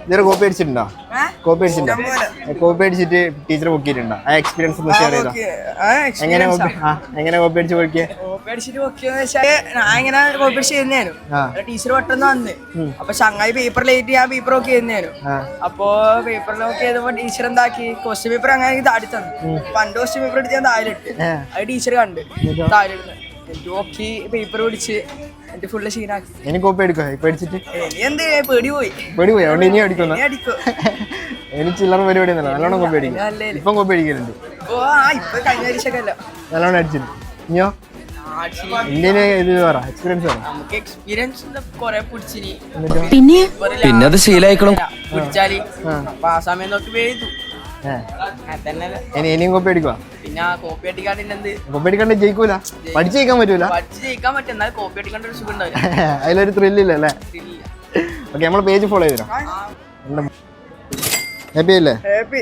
ഇതുവരെ copy അടിച്ചിട്ടുണ്ടോ? Copy അടിച്ചിട്ട് teacher പൊക്കിയിട്ടുണ്ടോ? ആ എക്സ്പീരിയൻസ് ഒന്ന് ഷെയർ ചെയ്തോ. എങ്ങനെ കോപ്പി അടിച്ച് പൊക്കിയേ? ഞാൻ കോപ്പി അടിച്ച് ചെയ്യുന്നേനു. ടീച്ചർ പെട്ടെന്ന് വന്ന് അപ്പൊ ചങ്ങായി പേപ്പർ ലേറ്റ് ഞാൻ പേപ്പർ ഒക്കെ ചെയ്യുന്നേനു. അപ്പൊ പേപ്പർ നോക്കി ചെയ്തപ്പോ ടീച്ചർ എന്താക്കി ക്വസ്റ്റ്യൻ പേപ്പർ അങ്ങനെ താടി തന്നു. പണ്ട് ക്വസ്റ്റ്യൻ പേപ്പർ എടുത്ത് ഞാൻ താഴെട്ട് അത് ടീച്ചർ കണ്ട് താഴെ നോക്കി പേപ്പർ പിടിച്ച് എന്റെ ഫുള്ള് ക്ഷീണാക്കി. ഇനി കോപ്പി അടിക്കോ? ഇപ്പൊ അടിച്ചിട്ട് എന്ത് പേടി പോയി അതുകൊണ്ട് ഇനി അടിക്കുന്നു. എനിക്ക് ചില്ലറ പരിപാടി ഒന്നുമില്ല, നല്ലോണം കോപ്പി അടിക്കും. ഇപ്പം കോപ്പി അടിക്കലുണ്ട്. ഇപ്പൊ കഴിഞ്ഞ പരീക്ഷക്കല്ല നല്ലോണം അടിച്ചിട്ട്. ഇനിയോ ഇന്ത്യയിലെ ഇത് പറ എക്സ്പീരിയൻസ് പറ. നമുക്ക് എക്സ്പീരിയൻസ് കൊറേ പിടിച്ചിനി. പിന്നെ അത് ശീലായിക്കണം. പിടിച്ചാല് അപ്പൊ ആ സമയം നോക്കി പെയ്തു. ഇനിയും കോപ്പി അടിക്കുക. പിന്നെ കോപ്പി അടിക്കാണ്ട് കോപ്പി അടിക്കാണ്ട് ജയിക്കൂല, പഠിച്ചു ജയിക്കാൻ പറ്റൂല. പഠിച്ച് ജയിക്കാൻ പറ്റും, എന്നാൽ കോപ്പി അടിക്കാണ്ട് ഒരു സുഖം ഉണ്ടാവില്ല. അതിലൊരു ത്രില്ലില്ല അല്ലേ? ഓക്കെ, നമ്മളെ പേജ് ഫോളോ ചെയ്തോ. ഹാപ്പി അല്ലേ? ഹാപ്പി.